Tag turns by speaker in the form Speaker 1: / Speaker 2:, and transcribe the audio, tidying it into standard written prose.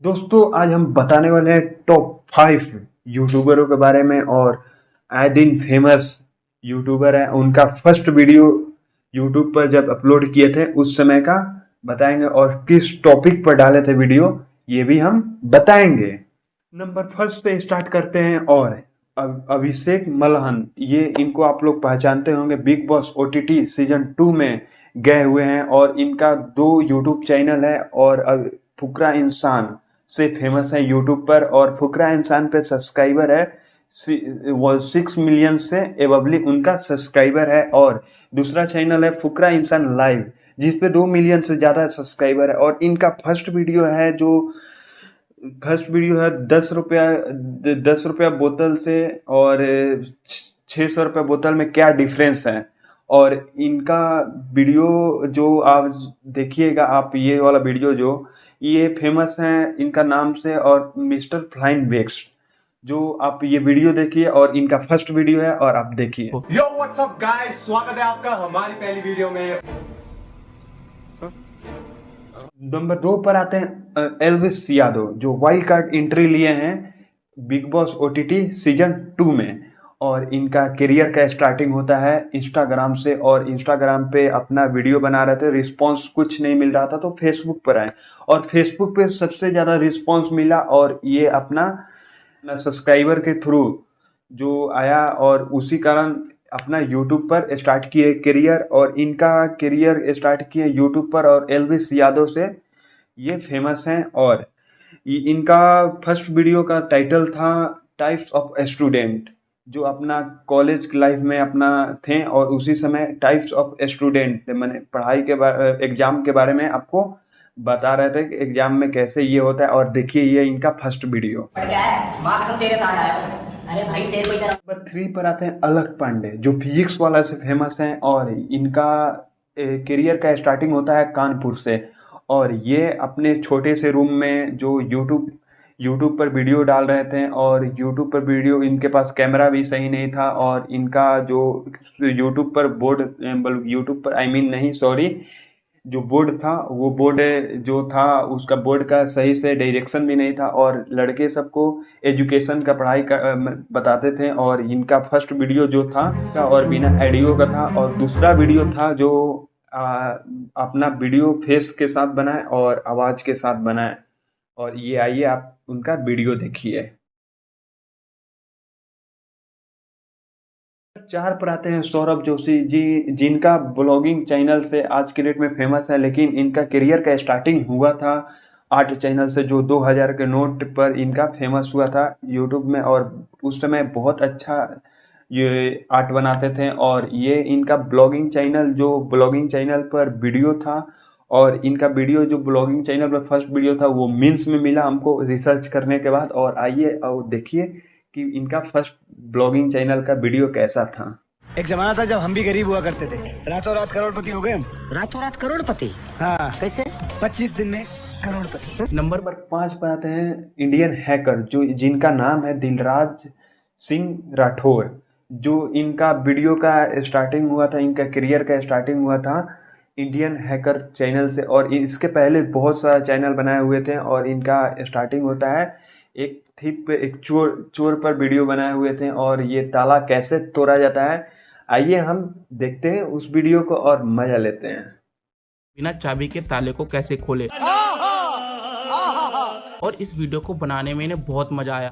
Speaker 1: दोस्तों आज हम बताने वाले हैं टॉप 5 यूट्यूबरों के बारे में। और आए दिन फेमस यूट्यूबर है, उनका फर्स्ट वीडियो यूट्यूब पर जब अपलोड किए थे उस समय का बताएंगे, और किस टॉपिक पर डाले थे वीडियो ये भी हम बताएंगे। नंबर फर्स्ट से स्टार्ट करते हैं। और अभिषेक मल्हन, ये इनको आप लोग पहचानते होंगे, बिग बॉस ओटीटी सीजन 2 में गए हुए हैं और इनका 2 यूट्यूब चैनल है। और फुकरा इंसान से फेमस है यूट्यूब पर, और फुकरा इंसान पे सब्सक्राइबर है 6 मिलियन से एबवली उनका सब्सक्राइबर है। और दूसरा चैनल है फुकरा इंसान लाइव, जिस पे 2 मिलियन से ज़्यादा सब्सक्राइबर है। और इनका फर्स्ट वीडियो है 10 रुपया बोतल से, और 600 रुपये बोतल में क्या डिफरेंस है। और इनका वीडियो जो आप देखिएगा, आप ये वाला वीडियो जो ये फेमस है इनका नाम से, और मिस्टर फ्लाइंग वेक्स, जो आप ये वीडियो देखिए और इनका फर्स्ट वीडियो है और आप देखिए।
Speaker 2: यो व्हाट्स अप गाइस, स्वागत है आपका हमारी पहली वीडियो में।
Speaker 1: नंबर 2 पर आते हैं एल्विस यादव, जो वाइल्ड कार्ड एंट्री लिए हैं बिग बॉस ओटीटी सीजन 2 में। और इनका करियर का स्टार्टिंग होता है इंस्टाग्राम से, और इंस्टाग्राम पे अपना वीडियो बना रहे थे, रिस्पांस कुछ नहीं मिल रहा था तो फेसबुक पर आए, और फेसबुक पे सबसे ज़्यादा रिस्पांस मिला, और ये अपना सब्सक्राइबर के थ्रू जो आया, और उसी कारण अपना यूट्यूब पर स्टार्ट किए करियर। और इनका करियर स्टार्ट किए यूट्यूब पर और एल्विस यादव से ये फेमस हैं। और इनका फर्स्ट वीडियो का टाइटल था टाइप्स ऑफ स्टूडेंट, जो अपना कॉलेज लाइफ में अपना थे, और उसी समय टाइप्स ऑफ स्टूडेंट मैंने पढ़ाई के बारे एग्जाम के बारे में आपको बता रहे थे कि एग्जाम में कैसे ये होता है। और देखिए ये इनका फर्स्ट वीडियो।
Speaker 3: क्या है माँ कसम तेरे साथ आया हूँ। अरे भाई तेरे को इधर
Speaker 1: नंबर 3 पर आते हैं अलक पांडे, जो फिजिक्स वाला से फेमस हैं। और इनका करियर का स्टार्टिंग होता है कानपुर से, और ये अपने छोटे से रूम में जो यूट्यूब पर वीडियो डाल रहे थे, और यूट्यूब पर वीडियो, इनके पास कैमरा भी सही नहीं था, और इनका जो यूट्यूब पर यूट्यूब पर आई मीन नहीं सॉरी, जो बोर्ड था वो बोर्ड जो था उसका बोर्ड का सही से डायरेक्शन भी नहीं था, और लड़के सबको एजुकेशन का पढ़ाई बताते थे। और इनका फर्स्ट वीडियो जो था और बिना ऑडियो का था, और दूसरा वीडियो था जो अपना वीडियो फेस के साथ बनाए और आवाज़ के साथ बनाए। और ये आइए आप उनका वीडियो देखिए। 4 पर आते हैं सौरभ जोशी जी, जिनका ब्लॉगिंग चैनल से आज के डेट में फेमस है, लेकिन इनका करियर का स्टार्टिंग हुआ था आर्ट चैनल से, जो 2000 के नोट पर इनका फेमस हुआ था यूट्यूब में। और उस समय बहुत अच्छा ये आर्ट बनाते थे, और ये इनका ब्लॉगिंग चैनल पर वीडियो था। और इनका वीडियो जो ब्लॉगिंग चैनल पर फर्स्ट वीडियो था वो मीम्स में मिला हमको रिसर्च करने के बाद। और आइए और देखिए कि इनका फर्स्ट ब्लॉगिंग चैनल का वीडियो कैसा था।
Speaker 4: एक जमाना था जब हम भी गरीब हुआ करते थे, रातों रात करोड़पति हो गए हम।
Speaker 3: रातों रात करोड़पति।
Speaker 4: हाँ,
Speaker 3: कैसे?
Speaker 4: 25 दिन में करोड़पति।
Speaker 1: नंबर 5 पर आते हैं इंडियन हैकर, जो जिनका नाम है दिलराज सिंह राठौर, जो इनका वीडियो का स्टार्टिंग हुआ था, इनका करियर का स्टार्टिंग हुआ था इंडियन हैकर चैनल से। और इसके पहले बहुत सारा चैनल बनाए हुए थे, और इनका स्टार्टिंग होता है एक थिप पे एक चोर पर वीडियो बनाए हुए थे, और ये ताला कैसे तोड़ा जाता है आइए हम देखते हैं उस वीडियो को और मजा लेते हैं।
Speaker 5: बिना चाबी के ताले को कैसे खोले, और इस वीडियो को बनाने में इन्हें बहुत मजा आया।